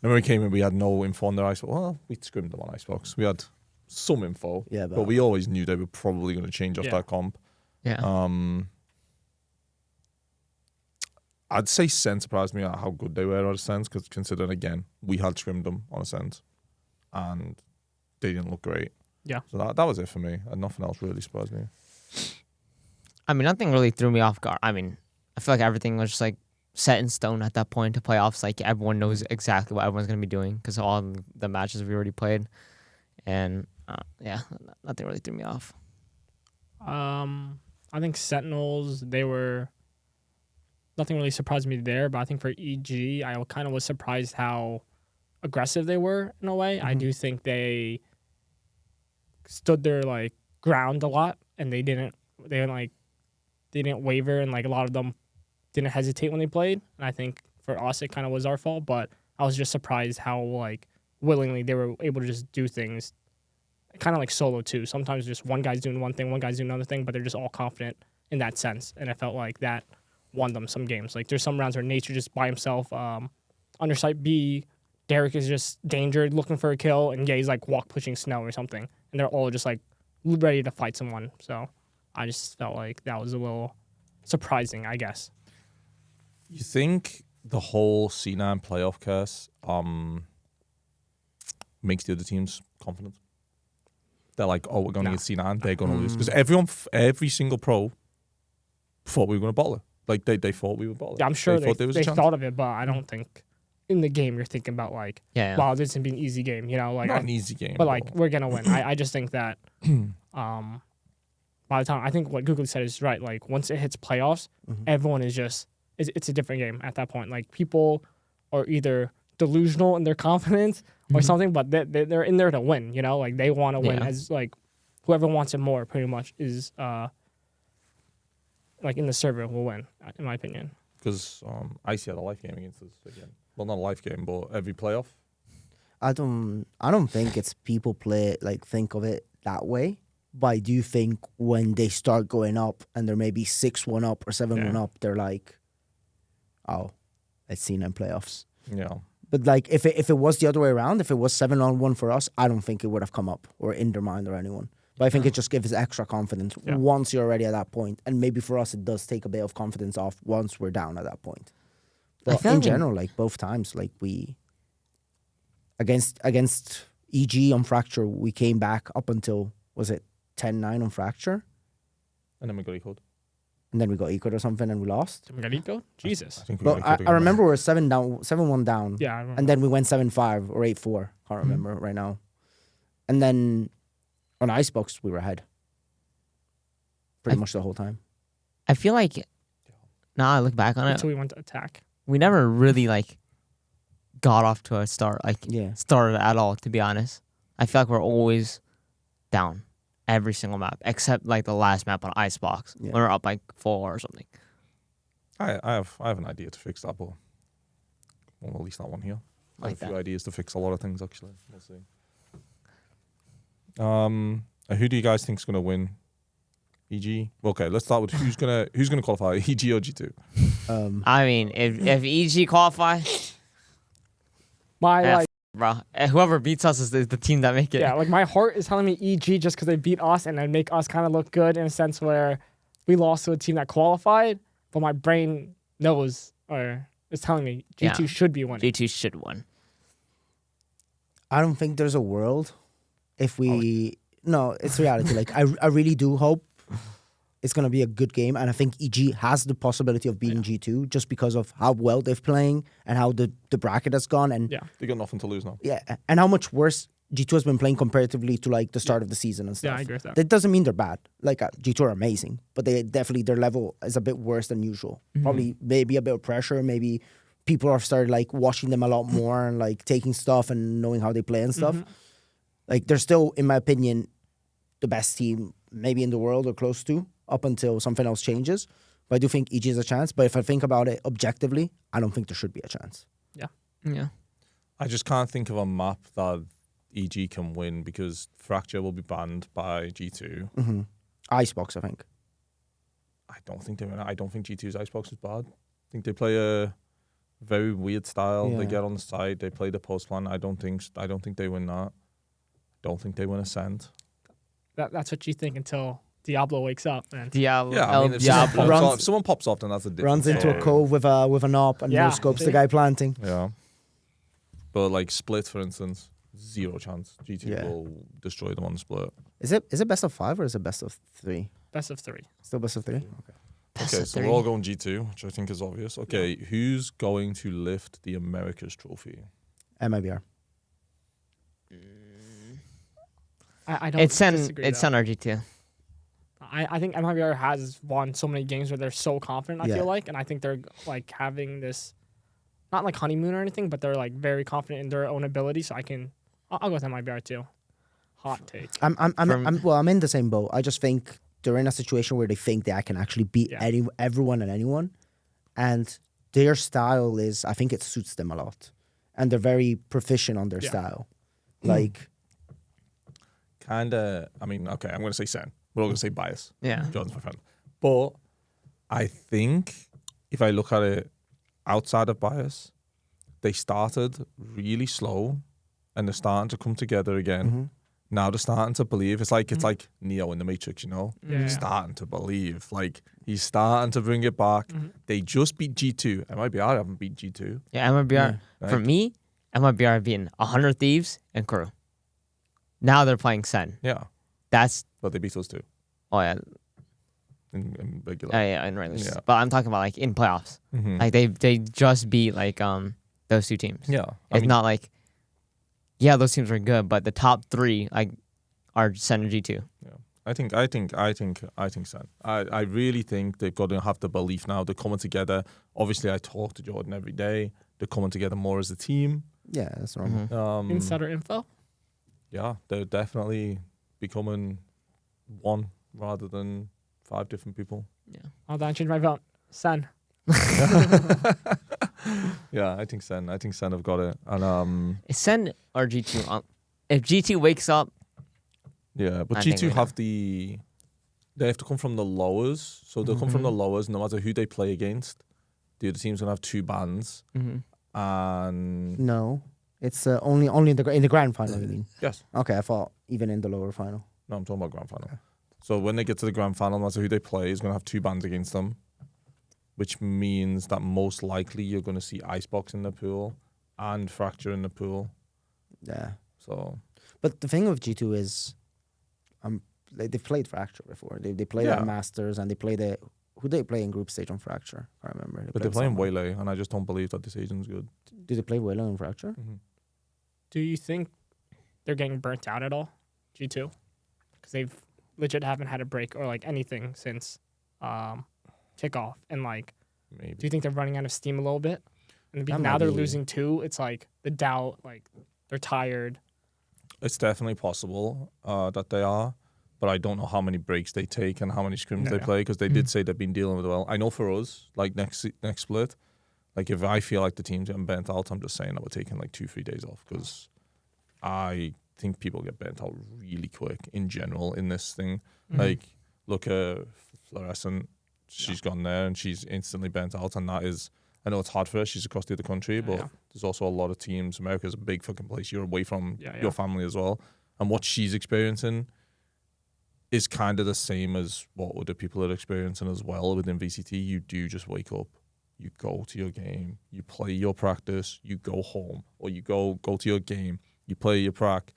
when we came in, we had no info on their Icebox. Well, we scrimmed them on Icebox. We had some info. Yeah, but we always knew they were probably going to change off that comp. Yeah. I'd say Sen surprised me at how good they were on a sense, because considering, again, we had scrimmed them on a sense. and they didn't look great. Yeah. So that was it for me, and nothing else really surprised me. I mean, nothing really threw me off guard. I mean, I feel like everything was just like set in stone at that point to playoffs. Like everyone knows exactly what everyone's gonna be doing because all the matches we already played, and yeah, nothing really threw me off. I think Sentinels, nothing really surprised me there, but I think for EG, I kind of was surprised how aggressive they were in a way. I do think they stood their like ground a lot, and they didn't waver, and like a lot of them didn't hesitate when they played. And I think for us, it kind of was our fault, but I was just surprised how like willingly they were able to just do things, kind of like solo too. Sometimes just one guy's doing one thing, one guy's doing another thing, but they're just all confident in that sense. And I felt like that won them some games. Like there's some rounds where Nature just by himself, under site B, Derek is just dangered, looking for a kill, and yeah, he's like walk pushing Snow or something, and they're all just like ready to fight someone. So I just felt like that was a little surprising, I guess. You think the whole C9 playoff curse makes the other teams confident? They're like, oh, we're going to get C9, they're going to lose. Because every single pro thought we were going to bottle it. Like, they thought we would bottle it. Yeah, I'm sure they chance. thought of it, but I don't think in the game you're thinking about like, wow, this is going to be an easy game, you know? Like, Not an easy game. But like, we're going to win. I just think that by the time, I think what GUGLi said is right. Like, once it hits playoffs, everyone is just, it's a different game at that point. Like, people are either delusional in their confidence or something, but they're in there to win, you know? Like, they want to win as, like, whoever wants it more pretty much is, like, in the server will win, in my opinion. Because Icy had a life game against us again. Well, not a life game, but every playoff. I don't think it's people think of it that way. But I do think when they start going up and they're maybe 6-1 up or 7-1 up, they're like, oh, it's C9 playoffs. Yeah. But like if it was the other way around, if it was 7-1 for us, I don't think it would have come up or in their mind or anyone. But I think it just gives extra confidence once you're already at that point. And maybe for us, it does take a bit of confidence off once we're down at that point. But in general, like both times, like we against EG on Fracture, we came back up until, was it 10-9 on Fracture? And then we got equaled. And then we got equaled or something and we lost. We got equaled? Jesus. I think we But I remember we were 7-1 down. Yeah, I remember. And then we went 7-5 or 8-4. Can't remember right now. And then on Icebox, we were ahead. Pretty much the whole time. I feel like now I look back on it, Until we went to attack. we never really like got off to a start, started at all, to be honest. I feel like we're always down every single map, except like the last map on Icebox when we're up like 4 or something. I have an idea to fix that, but well, at least that one here. I have a few ideas to fix a lot of things actually. We'll see. Who do you guys think is gonna win? EG. Okay, let's start with who's gonna qualify, EG or G2. I mean, if EG qualify, bro, whoever beats us is the team that make it. Yeah, like my heart is telling me EG just because they beat us and they make us kind of look good in a sense where we lost to a team that qualified, but my brain knows or is telling me G2 should be winning. G2 should win. I don't think there's a world if we... No, it's reality. Like I really do hope it's going to be a good game. And I think EG has the possibility of beating G2 just because of how well they're playing and how the bracket has gone. And they got nothing to lose now. Yeah, and how much worse G2 has been playing comparatively to like the start of the season and stuff. Yeah, I agree with that. That doesn't mean they're bad. Like G2 are amazing, but they definitely, their level is a bit worse than usual. Probably maybe a bit of pressure. Maybe people have started like watching them a lot more and like taking stuff and knowing how they play and stuff. Like they're still, in my opinion, the best team maybe in the world or close to, up until something else changes. But I do think EG has a chance. But if I think about it objectively, I don't think there should be a chance. Yeah. I just can't think of a map that EG can win because Fracture will be banned by G2. Icebox, I think. I don't think G2's Icebox is bad. I think they play a very weird style. They get on the side. They play the post plan. I don't think they win that. Don't think they win Ascent. That's what you think until Diablo wakes up. Man. Diablo. Yeah, I mean, if someone pops off, then that's a different runs into story. a cove with an op and no scopes the guy planting. Yeah. But like Split, for instance, zero chance. G2 Yeah. will destroy them on the split. Is it best of 5 or is it best of 3? Best of 3. Still best of 3. Okay. Best Okay, of so three. we're all going G2, which I think is obvious. Okay, who's going to lift the Americas trophy? MIBR. I don't It's Sen. disagree, It's though. Sen or G2. I think MIBR has won so many games where they're so confident, I Yeah. feel like. And I think they're like having this, not like honeymoon or anything, but they're like very confident in their own ability. So I'll go with MIBR too. Hot take. I'm in the same boat. I just think they're in a situation where they think that I can actually beat Yeah. everyone and anyone. And their style is, I think it suits them a lot. And they're very proficient on their Yeah. style. Like, Kinda. I mean, okay, I'm gonna say Sen. We're all gonna say bias. Yeah. Jordan's my friend. But I think if I look at it outside of bias, they started really slow and they're starting to come together again. Now they're starting to believe. It's like Neo in the Matrix, you know? Yeah. He's starting to believe. Like he's starting to bring it back. They just beat G2. MIBR haven't beat G2. Yeah, MIBR. Yeah. For me, MIBR being 100 Thieves and Crew. Now they're playing Sen. Yeah. That's But they beat those two oh yeah, in regular. yeah, in regular. Yeah. But I'm talking about like in playoffs. Mhm. Like they just beat like those two teams. Yeah. It's not like those teams are good, but the top 3 like are Sen and G2. Yeah. I think Sen. I really think they've got to have the belief now. They're coming together. Obviously, I talk to Jordan every day. They're coming together more as a team. yeah, that's normal. Insider info. Yeah, they're definitely becoming one rather than 5 different people. Hold on, change my vote. Sen. Yeah, I think Sen have got it. And It's Sen or G2. If G2 wakes up, yeah, but I think we G2 they have to come from the lowers. So they'll come from the lowers, no matter who they play against. The other team's gonna have 2 bans. And No. It's only in the grand final, you mean? yes. Okay, I thought even in the lower final. No, I'm talking about grand final. So when they get to the grand final, no matter who they play, is going to have 2 bans against them, which means that most likely you're going to see Icebox in the pool and Fracture in the pool. Yeah. So But the thing with G2 is, they've played Fracture before. They played Yeah. at Masters and they played who they play in group stage on Fracture? I can't remember. but they're playing someone. Waylay, and I just don't believe that this agent's good. Do they play Wayland in Fracture? Do you think they're getting burnt out at all? G2? Because they've legit haven't had a break or like anything since kickoff. And like, Maybe. do you think they're running out of steam a little bit? And That now might they're be. losing 2. It's like the doubt, like they're tired. It's definitely possible that they are, but I don't know how many breaks they take and how many scrims they Yeah. play, because they did say they've been dealing with it well. I know for us, like next split, like if I feel like the team's getting bent out, I'm just saying that we're taking like 2-3 days off, because I think people get bent out really quick in general in this thing. Like look at Fluorescent, she's gone there and she's instantly bent out, and that is, I know it's hard for her, she's across the other country, but Yeah. there's also a lot of teams. America's a big fucking place. You're away from Yeah. your family as well. And what she's experiencing is kind of the same as what other people are experiencing as well within VCT. You do just wake up, you go to your game, you play your practice, you go home, or you go to your game, you play your prac,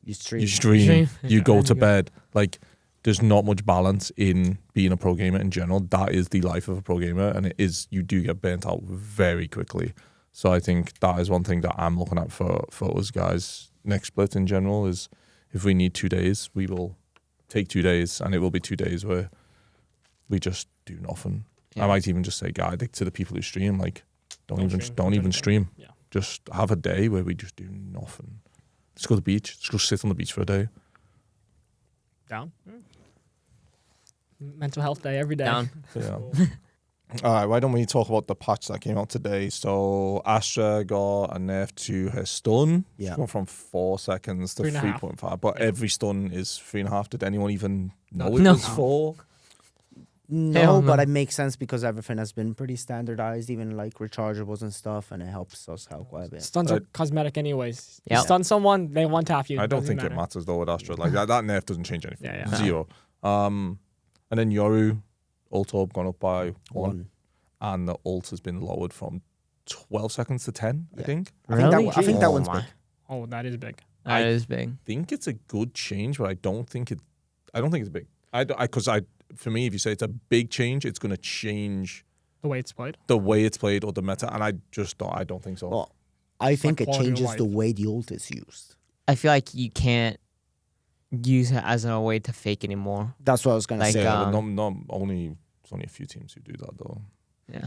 You stream. you stream, you Yeah. go to bed. Like, there's not much balance in being a pro gamer in general. That is the life of a pro gamer, and it is, you do get burnt out very quickly. So I think that is one thing that I'm looking at for us guys next split in general, is if we need 2 days, we will take 2 days, and it will be 2 days where we just do nothing. Yeah. I might even just say, guys, to the people who stream, like, don't even stream. Yeah. Just have a day where we just do nothing. Let's go to the beach. Let's go sit on the beach for a day. Down. Mental health day every day. Down. Yeah. All right, why don't we talk about the patch that came out today? So Astra got a nerf to her stun. Yeah. She's gone from 4 seconds to 3.5. 3.5. But every stun is 3.5. Did anyone even know it No. was 4? No, Hell but no. it makes sense because everything has been pretty standardized, even like rechargeables and stuff, and it helps us out quite a bit. Stuns are cosmetic anyways. You Yep. stun someone, they one tap you. I don't Doesn't think it matter. matters though with Astra. Like that nerf doesn't change anything. Yeah, yeah. Zero. And then Yoru, ult orb gone up by 1. One. And the ult has been lowered from 12 seconds to 10, I Yeah. think. I think that Really? I think that Oh one's my. big. Oh, that is big. That is big. think it's a good change, but I don't think it's big. For me, if you say it's a big change, it's going to change The way it's played. the way it's played or the meta, and I don't think so. Well, I think it quality of changes the life. way the ult is used. I feel like you can't use it as a way to fake anymore. That's what I was gonna Like, say. yeah, but it's only a few teams who do that though.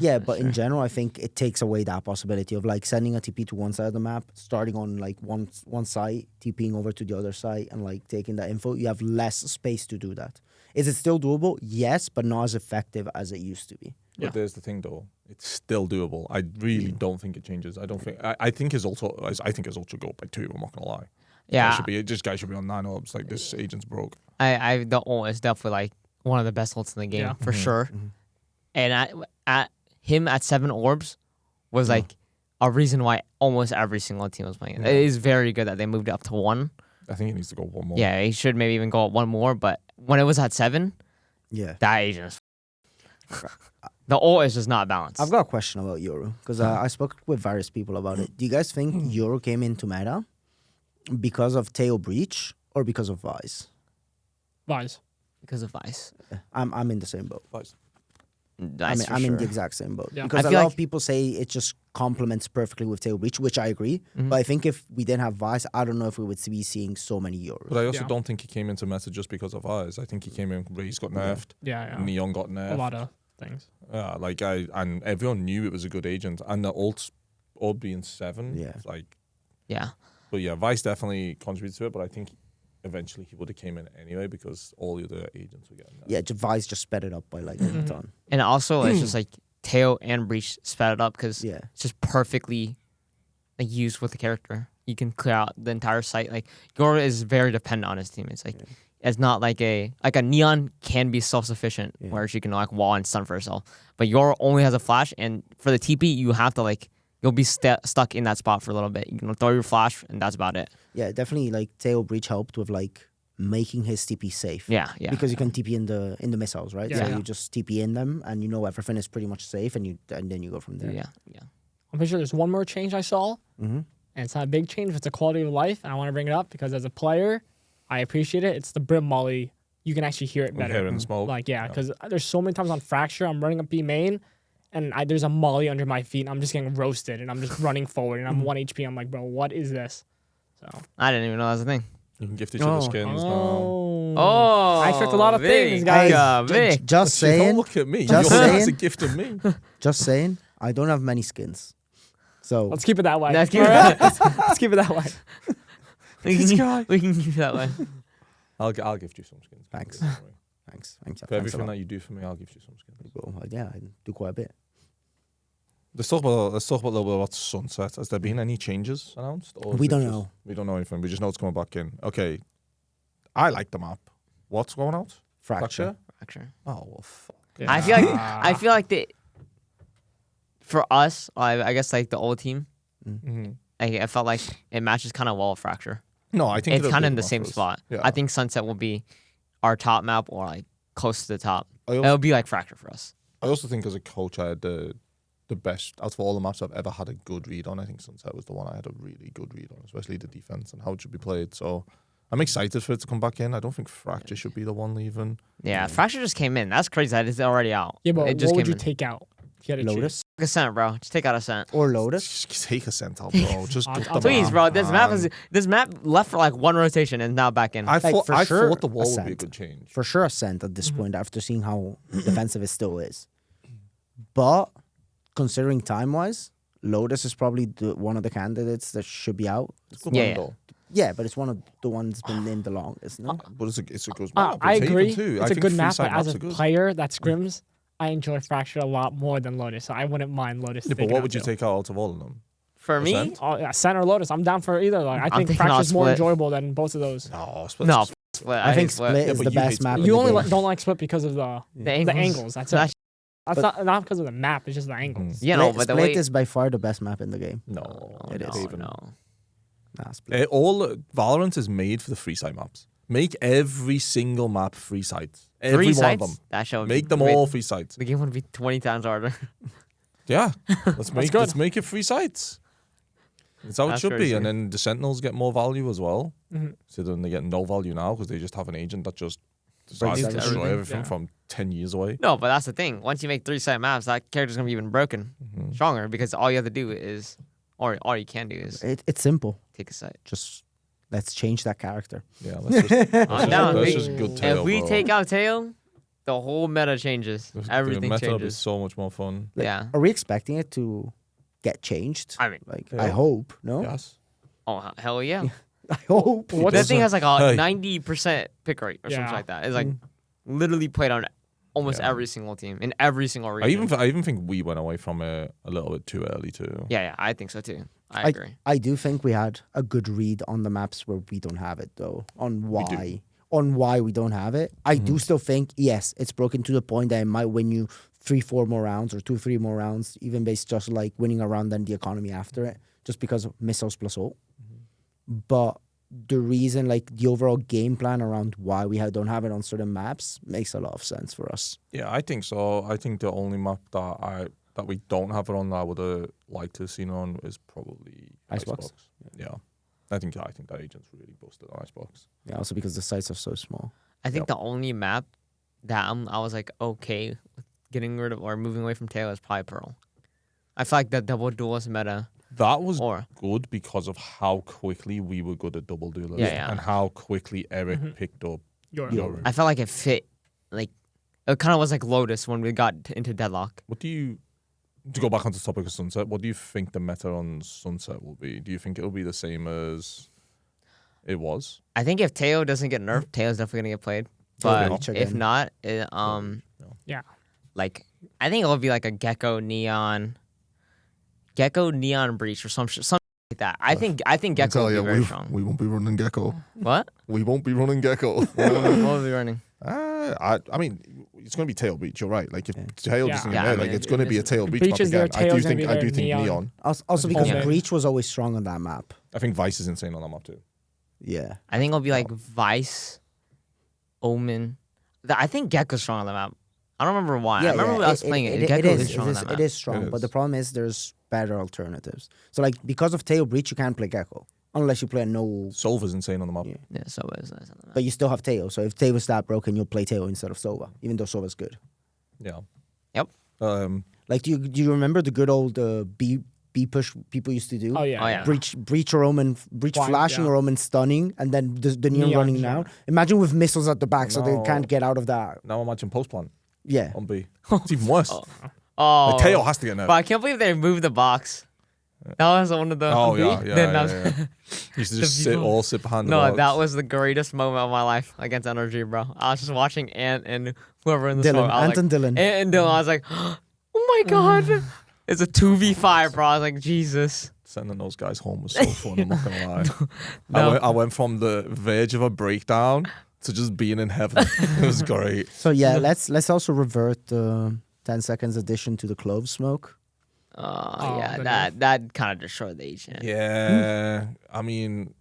Yeah, that's but in fair. general, I think it takes away that possibility of like sending a TP to one side of the map, starting on like one side, TPing over to the other side, and like taking that info. You have less space to do that. Is it still doable? Yes, but not as effective as it used to be. Yeah. But there's the thing though, it's still doable. I really don't think it changes. I think his ult should go up by 2. I'm not gonna lie. Yeah, This guy should be on 9 orbs. Like this agent's broke. the ult is definitely like one of the best ults in the game Yeah. for sure. And at him at 7 orbs was like a reason why almost every single team was playing it. It is very good that they moved it up to 1. I think he needs to go 1 more. Yeah, he should maybe even go up 1 more. But when it was at 7, Yeah. that agent is the ult is just not balanced. I've got a question about Euro because I spoke with various people about it. Do you guys think Euro came into meta because of Tail Breach or because of Vice? Vise. because of Vice. I'm in the same boat. That's for I'm sure. in the exact same boat. Yeah. Because I a feel lot like- of people say it just complements perfectly with Tail Breach, which I agree. Mhm. But I think if we didn't have Vice, I don't know if we would be seeing so many Euros. But I also Yeah. don't think he came into meta just because of ours. I think he came in. Ray's got nerfed. Yeah, Neon got nerfed. a lot of things. Yeah, and everyone knew it was a good agent, and the ult being 7. Yeah. it's like, Yeah. but yeah, Vice definitely contributed to it. But I think eventually he would have came in anyway because all the other agents were getting nerfed. Yeah, Vice just sped it up by like a ton. And also, it's just like Tail and Breach sped it up because Yeah. it's just perfectly like used with the character. You can clear out the entire site. Like Goro is very dependent on his teammates. Like it's not like a Neon can be self sufficient Yeah. where she can like wall and stun for herself. But Goro only has a flash, and for the TP you have to like you'll be stuck in that spot for a little bit. You can throw your flash, and that's about it. Yeah, definitely like Tail Breach helped with like making his TP safe. Yeah, yeah. Because you can TP in the missiles, right? Yeah. So Yeah. you just TP in them and you know everything is pretty much safe and then you go from there. yeah, yeah. I'm pretty sure there's one more change I saw, Mm-hmm. and it's not a big change, but it's a quality of life. And I want to bring it up because as a player, I appreciate it. It's the brim molly. You can actually hear it We better. hear it in smoke. Like, yeah, because there's so many times on Fracture, I'm running up B main, and there's a molly under my feet, and I'm just getting roasted, and I'm just running forward, and I'm 1 HP. I'm like, bro, what is this? So, I didn't even know that was a thing. You can gift each other skins now. Oh, I expect a lot of things, Vic. guys. Vic. Just Don't saying, look at me. Just You're saying. as a gift of me. just saying, I don't have many skins. So let's keep it that way. Let's keep it All right? Let's keep it that way. We can keep it that way. I'll gift you some skins. Thanks. Don't worry. thanks For a everything lot. that you do for me, I'll give you some skins. Well, yeah, I do quite a bit. Let's talk about a little bit about Sunset. Has there been any changes announced? Or is We it don't just- know. We don't know anything. We just know it's coming back in. Okay. I like the map. What's going out? Fracture. Fracture. Oh well. Fuck. Yeah. I feel like the for us, I guess like the old team, Mm-hmm. I felt like it matches kind of well with Fracture. No, I think It's it'll kind be of in the map same for us. spot. Yeah. I think Sunset will be our top map or like close to the top. I It'll be like Fracture for us. also think as a coach, I had the best out of all the maps I've ever had a good read on. I think Sunset was the one I had a really good read on, especially the defense and how it should be played. So I'm excited for it to come back in. I don't think Fracture should be the one leaving. Yeah, Fracture just came in. That's crazy. That it's already out. Yeah, but it just what would came you in. take out? If you had to choose? Lotus Ascent, bro. Just take out Ascent. or Lotus. Just take a cent out, bro. Just I'll- put I'll them Please, out, bro. man. This map left for like one rotation and now back in. I thought for sure, the wall would be a Ascent. good change. For sure, Ascent at this point after seeing how defensive it still is. But considering time wise, Lotus is probably one of the candidates that should be out. It's a good Yeah, one, yeah. though. Yeah, but it's one of the ones been in the longest. No? But it's a good map. I It's Haven agree. too. It's I a think good map, freeside but as maps a are good. player that scrims, I enjoy Fracture a lot more than Lotus. So I wouldn't mind Lotus. Yeah, but taking what out would you too. take out of all of them? For me, Ascent? Oh, yeah, Center or Lotus. I'm down for either. Like, I I'm think thinking I'll Fracture's more split. enjoyable than both of those. No, Split no. is- Split. I think hate Split Yeah, is but the you hate best map. Split. You in only the game. don't like Split because of the the angles. That's That's- it. That's not because of the map. It's just the angles. You know, Split, but the Split way is by far the best map in the game. No, It is. Haven. No. Nah, Split. All Valorant is made for the free side maps. Make every single map free sides. Every Three one of sites. them. That show. Make them all free sides. The game would be 20 times harder. Yeah, let's good. make it free sides. It's how it That's should be. crazy. And then the Sentinels get more value as well. Mhm. So then they get no value now because they just have an agent that just decides to everything. destroy everything Yeah. from 10 years away. No, but that's the thing. Once you make 3-side maps, that character's gonna be even broken, stronger because all you have to do is, or all you can do is It's simple. take a side. Just let's change that character. Yeah, that's just, I'm down. that's We- just good tail, If we bro. take out Tail, the whole meta changes. Everything the meta is changes. so much more fun. Like, Yeah. Are we expecting it to get changed? I mean, Like, Yeah. I hope. No, Yes. oh hell yeah. I hope. What That is thing has like a Hey. 90% pick rate or Yeah. something like that. It's like literally played on almost Yeah. every single team in every single I region. even think we went away from it a little bit too early too. Yeah, I think so too. I agree. I do think we had a good read on the maps where we don't have it though. On why we don't have it. I do still think yes, it's broken to the point that it might win you 3-4 more rounds or 2-3 more rounds, even based just like winning a round then the economy after it, just because of missiles plus ult. But the reason, like the overall game plan around why we don't have it on certain maps makes a lot of sense for us. Yeah, I think so. I think the only map that we don't have it on that I would have liked to have seen on is probably Icebox. Yeah. I think that agent's really busted on Icebox. Yeah, also because the sites are so small. I think the only map that I was like okay with getting rid of or moving away from Tail is probably Pearl. I feel like the double duelist meta That was or good because of how quickly we were good at double duelers Yeah. and how quickly Eric picked up Your I felt like it fit like it kind of was like Lotus when we got into Deadlock. What do you, to go back onto the topic of Sunset, what do you think the meta on Sunset will be? Do you think it'll be the same as it was? I think if Teo doesn't get nerfed, Teo's definitely gonna get played. But Reach if again. not, yeah. like I think it'll be like a Gecko Neon Breach or something like that. I think Gecko will be very strong. we won't be running Gecko. What? We won't be running Gecko. What will we be running? I mean, it's going to be tail breach. You're right. Like if tail doesn't Yeah, get I there, mean, like it's going to be a tail breach. Breach map is there, again. I do tail's gonna think. be I do there, think Neon. Neon. Also because Yeah. Breach was always strong on that map. I think Vice is insane on that map too. Yeah. I think it'll be like Vice, Omen. I think Gecko's strong on the map. I don't remember why. I remember when I was playing it. Gecko is strong on that map. It is strong, It but is. the problem is there's better alternatives. So like because of Tail Breach, you can't play Gecko unless you play a no. Solva's insane on the map. Yeah. Yeah, so it's nice on the map. But you still have Tail. So if Tail is that broken, you'll play Tail instead of Sova, even though Sova's good. Yeah. Yep. Like do you remember the good old B push people used to do? Oh yeah. Oh, yeah. Breach or Omen, breach Blind, flashing yeah. or Omen stunning, and then the neon Neon, running yeah. down. Imagine with missiles at the back, so they No. can't get out of that. Now imagine post plan Yeah. on B. It's even worse. Oh, Like, tail has to get nerfed. but I can't believe they moved the box. That was one of the. Oh yeah, yeah, Then yeah, that was- yeah. He used to The just sit behind the No, box. that was the greatest moment of my life against Energy, bro. I was just watching Ant and whoever in the Dylan, smoke. I was Ant and like, Dylan. Ant and Dylan. I was like, oh my god, it's a 2v5, bro. I was like, Jesus. Sending those guys home was so fun. I'm not gonna lie. No. I went from the verge of a breakdown to just being in heaven. It was great. So yeah, let's also revert the 10 seconds addition to the clove smoke. Oh yeah, the that kind of destroyed the agent. Yeah, I mean,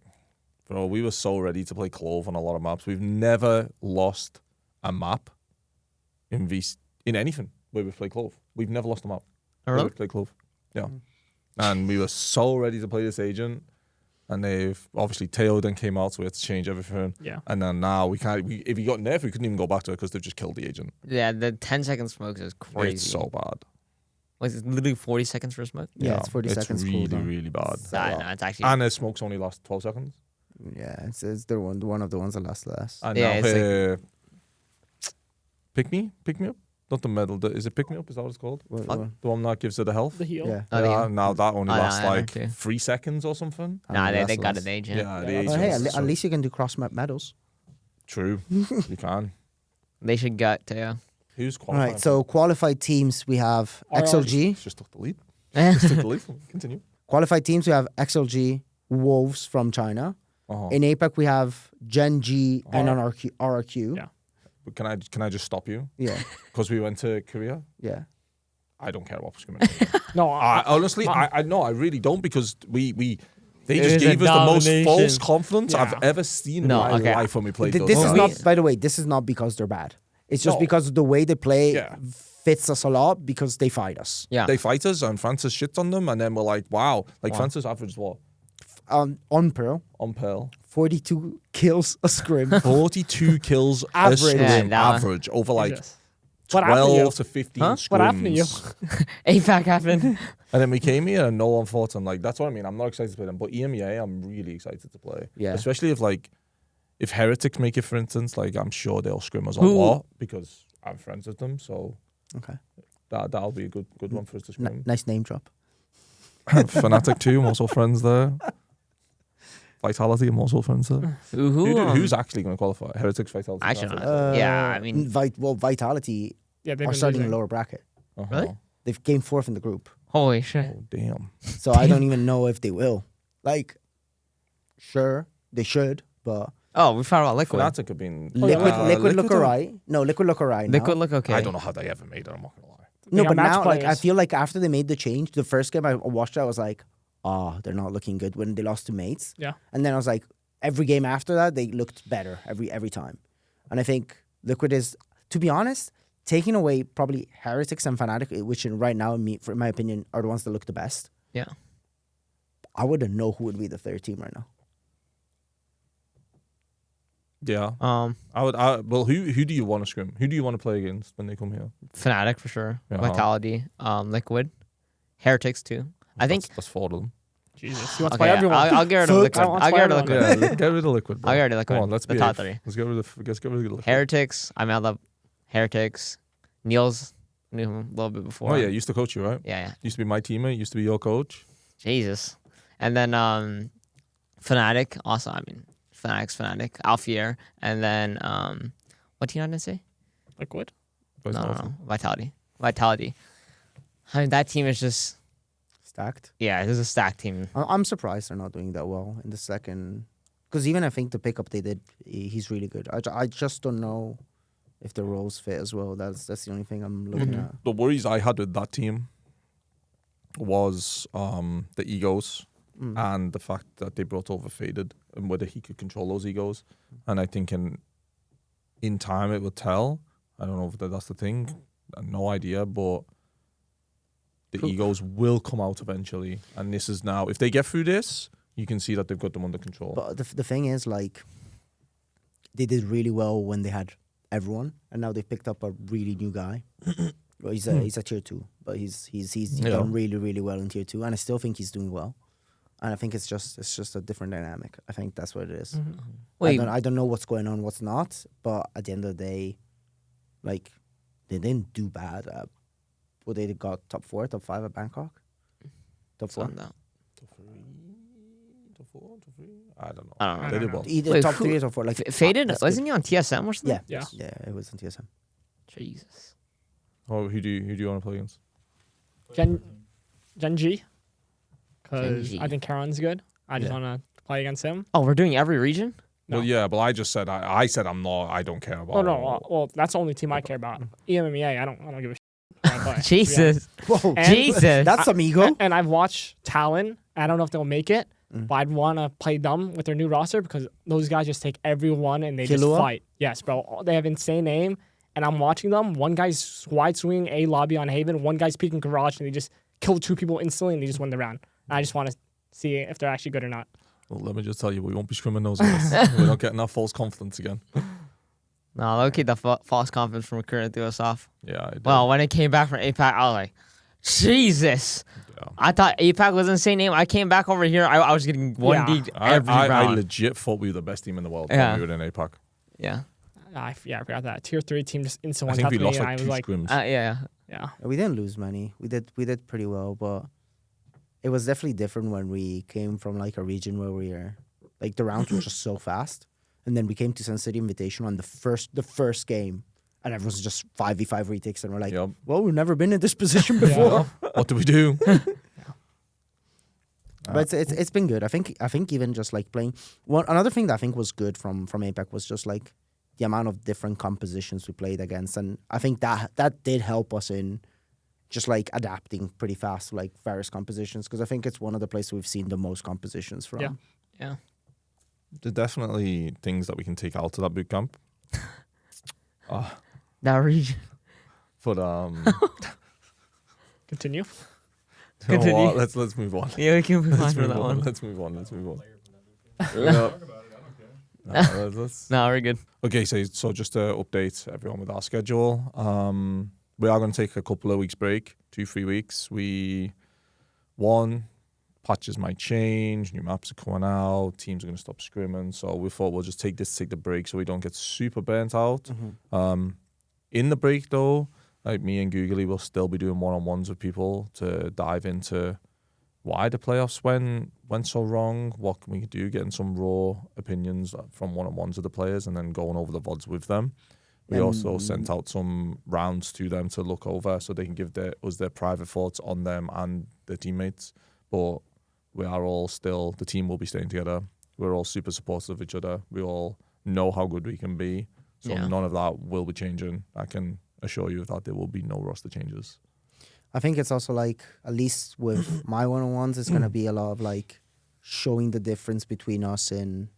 bro, we were so ready to play Clove on a lot of maps. We've never lost a map in anything where we play Clove. We've never lost a map where Really? we play Clove. Yeah, and we were so ready to play this agent, and they've obviously Teo then came out, so we had to change everything. Yeah. And then now we can't. If he got nerfed, we couldn't even go back to it because they've just killed the agent. Yeah, the 10-second smokes is crazy. It's so bad. Was it literally 40 seconds for a smoke? Yeah, it's 40 seconds really, cooldown. really bad. No, it's actually. And the smokes only last 12 seconds. Yeah, it's the one of the ones that last less. And Yeah, now it's like- here, pick me up. Not the medal. Is it pick me up? Is that what it's called? What- fuck? what- The one that gives her the health. The heal. Yeah. Oh, Yeah, yeah. now that only Oh, lasts yeah, I like know too. 3 seconds or something. Nah, they that's got less. an agent. Yeah, the Yeah, agent. Well, hey, is at so- least you can do cross map medals. True, you can. They should gut Teo. Who's All qualified? right, so qualified teams we have RR. XLG. Just took the lead. Just took the lead. Continue. Qualified teams we have XLG, Wolves from China. Uh-huh. In APAC we have Gen G and an RRQ. Yeah. But can I just stop you? Yeah, Because we went to Korea. yeah. I don't care about discrimination. No, Honestly, I really don't because they It just is a gave us the most domination. false confidence Yeah. I've ever seen No, in my okay. life when we played those This is guys. not, by the way, this is not because they're bad. It's just No. because the way they play Yeah. fits us a lot because they fight us. Yeah. They fight us and Francis shits on them and then we're like, wow. Like Francis averaged what? on Pearl, on Pearl. 42 kills a scrim. 42 kills Average. a scrim, Yeah, nah. average over like Jesus. What happened to you? 12 to 15 scrims. What happened to you? APAC happened. And then we came here and no one fought him. Like, that's what I mean. I'm not excited to play them. But EMEA, I'm really excited to play. Yeah. Especially if Heretics make it, for instance, like, I'm sure they'll scrim us a Who? lot because I'm friends with them. So Okay. that'll be a good one for us to scrim. Nice name drop. Fnatic too, I'm also friends there. Vitality, I'm also friends there. Who's actually going to qualify? Heretics, Vitality. I should Fnatic? not. Yeah, I mean, Vitality Yeah, they've are been starting in losing. the lower bracket. Uh-huh. Really? They've came fourth in the group. holy shit. Oh, damn. So I don't even know if they will. Like, sure, they should, but Oh, we found out Liquid. Fnatic have been... Liquid look are- alright. No, Liquid look alright now. Liquid look okay. I don't know how they ever made it, I'm not going to lie. No, They but got match now, like, I players. feel like after they made the change, the first game I watched it, I was like, oh, they're not looking good when they lost to Mates. Yeah. And then I was like, every game after that, they looked better every time. And I think Liquid is, to be honest, taking away probably Heretics and Fnatic, which right now, in my opinion, are the ones that look the best. Yeah. I wouldn't know who would be the third team right now. Yeah. Um, Well, who do you want to scrim? Who do you want to play against when they come here? Fnatic for sure. Yeah. Vitality. Liquid. Heretics too. I think. That's four of them. Jesus, he wants to Okay, play everyone. I'll get rid of Fuck. Liquid. I want I'll to get rid of play Liquid. Yeah, get rid of Liquid, bro. I'll get rid of Liquid. Come on, let's the be top eighth. three. Let's get rid of Liquid. Heretics. I love Heretics. Niels knew him a little bit before. Oh yeah, used to coach you, right? Yeah. Used to be my teammate. Used to be your coach. Jesus. And then Fnatic. Also, I mean, Fnatic. Alfier. And then what team did I say? Liquid. Boys No, awful. Vitality. I mean, that team is just Stacked. this is a stacked team. I'm surprised they're not doing that well in the second. Because even I think the pickup they did, he's really good. I just don't know if the roles fit as well. That's the only thing I'm looking at. The worries I had with that team was the egos and the fact that they brought over Faded and whether he could control those egos. And I think in time it would tell. I don't know if that's the thing. I have no idea, but the egos will come out eventually. And this is now, if they get through this, you can see that they've got them under control. But the thing is, like, they did really well when they had everyone, and now they picked up a really new guy. Well, he's a tier 2, but he's done really, really well in tier 2, and I still think he's doing well. And I think it's just a different dynamic. I think that's what it is. Wait, I don't know what's going on, what's not, but at the end of the day, like, they didn't do bad. Well, they got top 4, top 5 at Bangkok. Top 4. no. Top 4, top 3? I don't know. I don't know. They did well. Either Wait, top who- 3 or top 4. Like Faded? that's Wasn't good. he on TSM or something? Yeah, Yeah. it was on TSM. Jesus. Oh, who do you want to play against? Gen G. Because Gen G. I think Karon's good. I just Yeah. want to play against him. Oh, we're doing every region? No. Well, yeah, but I just said I said I'm not. I don't care about. Oh no! Well, that's the only team I care about. EMEA, I don't give a shit. when I play. Jesus. Whoa, And- Jesus. that's some ego. And I've watched Talon. I don't know if they'll make it, Mm. but I'd want to play them with their new roster because those guys just take everyone and they just Killua? fight. Yes, bro. They have insane aim, and I'm watching them. One guy's wide swing A lobby on Haven. One guy's peeking garage, and they just kill 2 people instantly, and they just win the round. And I just want to see if they're actually good or not. Well, let me just tell you, we won't be scrimming those guys. We're not getting that false confidence again. No, low key, the false confidence from recruiting threw us off. Yeah. I did. Well, when it came back from APAC, I was like, Jesus. Yeah. I thought APAC was insane name. I came back over here. I was getting 1D every I round. legit thought we were the best team in the world Yeah. when we were in APAC. Yeah. I forgot that. Tier 3 team just instant I one think we me, lost and like I 2 was like, scrims. Yeah. yeah. We didn't lose many. We did pretty well, but it was definitely different when we came from like a region where we are like the rounds were just so fast, and then we came to Sun City Invitational on the first game, and everyone's just 5v5 retakes, and we're like, Yep. well, we've never been in this position before. What do we do? But it's been good. I think even just like playing another thing that I think was good from APAC was just like the amount of different compositions we played against, and I think that did help us in just like adapting pretty fast to like various compositions, because I think it's one of the places we've seen the most compositions from. Yeah. Yeah. There's definitely things that we can take out of that boot camp. That region. But Continue. You know Continue. what? Let's move on. Yeah, we can move on Let's from move that on. one. Let's move on. Let's move on. No, Let's- no, we're good. Okay, so just to update everyone with our schedule, we are going to take a couple of weeks break, 2-3 weeks. Patches might change, new maps are coming out, teams are going to stop scrimming. So we thought we'll just take the break so we don't get super burnt out. In the break though, like me and GUGLi will still be doing one-on-ones with people to dive into why the playoffs went so wrong, what can we do, getting some raw opinions from one-on-ones of the players and then going over the VODs with them. We also sent out some rounds to them to look over so they can give us their private thoughts on them and their teammates. But we are all still, the team will be staying together. We're all super supportive of each other. We all know how good we can be. So none of that will be changing. I can assure you that there will be no roster changes. I think it's also like, at least with my one-on-ones, it's going to be a lot of like showing the difference between us in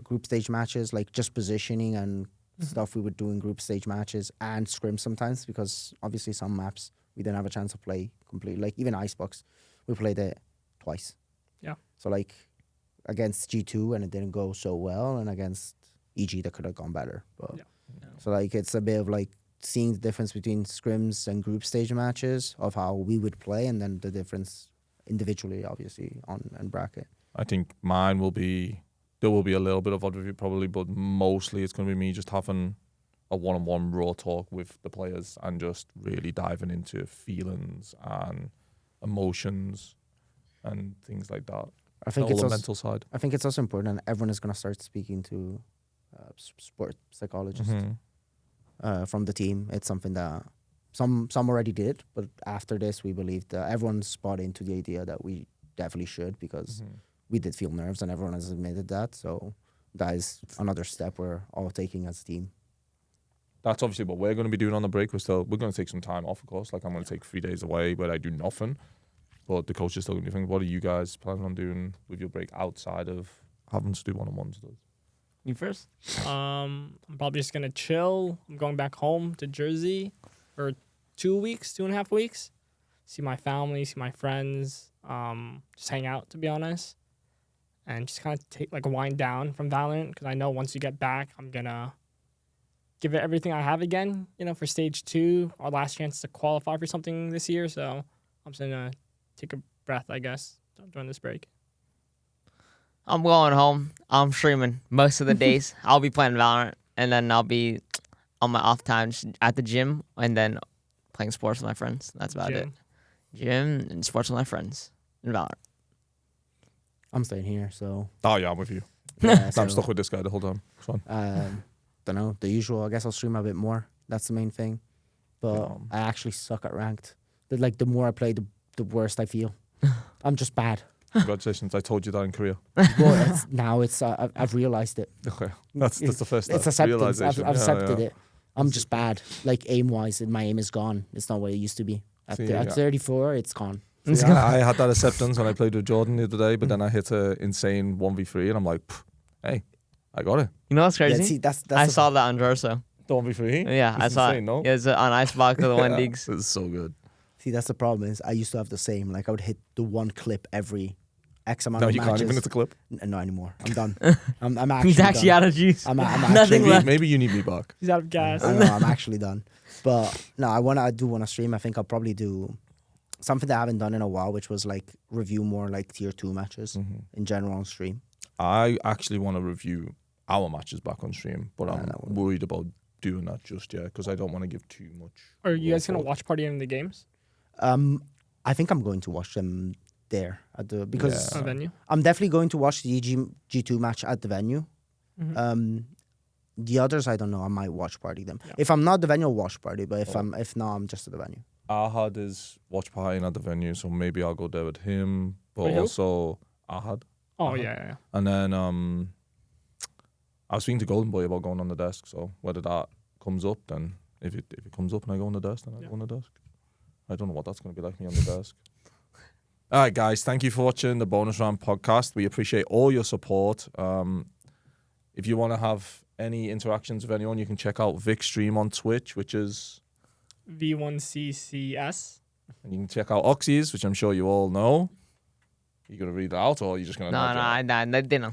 group stage matches, like just positioning and stuff we would do in group stage matches and scrim sometimes, because obviously some maps we didn't have a chance to play completely. Like even Icebox, we played it twice. Yeah. So like against G2 and it didn't go so well, and against EG that could have gone better. But so like it's a bit of like seeing the difference between scrims and group stage matches of how we would play, and then the difference individually, obviously, on and bracket. I think mine will be, there will be a little bit of odd review probably, but mostly it's going to be me just having a one-on-one raw talk with the players and just really diving into feelings and emotions and things like that. I think all it's the also, mental side. I think it's also important, and everyone is going to start speaking to sport psychologists from the team. It's something that some already did, but after this, we believe that everyone's bought into the idea that we definitely should, because we did feel nerves, and everyone has admitted that. So that is another step we're all taking as a team. That's obviously what we're going to be doing on the break. We're going to take some time off, of course. Like I'm going to take 3 days away where I do nothing. But the coach is still going to be thinking, what are you guys planning on doing with your break outside of having to do one-on-ones? You first? I'm probably just gonna chill. I'm going back home to Jersey for 2.5 weeks. See my family, see my friends, just hang out, to be honest, and just kind of take like a wind down from Valorant, because I know once you get back, I'm gonna give it everything I have again. You know, for stage 2, our last chance to qualify for something this year. So I'm just gonna take a breath, I guess, during this break. I'm going home. I'm streaming most of the days. I'll be playing Valorant, and then I'll be on my off times at the gym, and then playing sports with my friends. That's about it. Gym and sports with my friends and Valorant. I'm staying here, so Oh, yeah, I'm with you. yeah, I'm stuck with this guy the whole time. It's fun. don't know, the usual. I guess I'll stream a bit more. That's the main thing. But Yeah. I actually suck at ranked. The more I play, the worse I feel. I'm just bad. Congratulations. I told you that in Korea. But I've realized it. Okay. That's the first step. It's acceptance. Realization. I've accepted Yeah. it. I'm just bad. Like aim wise, my aim is gone. It's not what it used to be. At 34, it's gone. See, I had that acceptance when I played with Jordan the other day, but then I hit an insane 1v3 and I'm like, hey, I got it. You know what's crazy? Yeah, see, that's I saw that on Dorso. The 1v3? Yeah, I It's saw insane, it. no? Yeah, it's on Icebox of the one digs. It's so good. See, that's the problem. Is I used to have the same. Like I would hit the one clip every X amount No, of you matches. can't even hit the clip. Not anymore. I'm done. I'm actually He's actually done. out of juice. I'm Nothing actually, left. Maybe you need me back. He's out of gas. I know, I'm actually done. But no, I do want to stream. I think I'll probably do something that I haven't done in a while, which was like review more like tier 2 matches in general on stream. I actually want to review our matches back on stream, but I'm that would- worried about doing that just yet because I don't want to give too much. Are you guys gonna thought. watch party in the games? I think I'm going to watch them there at the because Yeah. Venue? I'm definitely going to watch the G2 match at the venue. Mhm. The others I don't know. I might watch party them. Yeah. If I'm not at the venue, I'll watch party. But if not, I'm just at the venue. Ahad is watch partying at the venue, so maybe I'll go there with him. But Wait, who? also Ahad. Oh yeah. And then I was speaking to Golden Boy about going on the desk. So whether that comes up, then if it comes up and I go on the desk, then I go on the desk. I don't know what that's going to be like me on the desk. All right, guys. Thank you for watching the Bonus Round podcast. We appreciate all your support. If you want to have any interactions with anyone, you can check out Vic's stream on Twitch, which is V1CCS. And you can check out Oxy's, which I'm sure you all know. You gonna read it out, or are you just gonna? No, they know.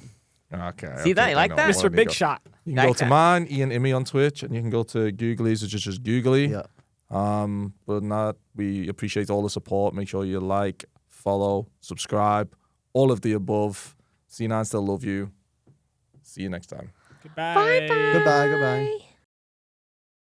Okay. See that? You like that? Mr. Big Shot. You can go to mine, Ian Immi on Twitch, and you can go to GUGLi's, which is just GUGLi. Yeah. But not, we appreciate all the support. Make sure you like, follow, subscribe, all of the above. C9 still love you. See you next time. Goodbye. Bye. Goodbye.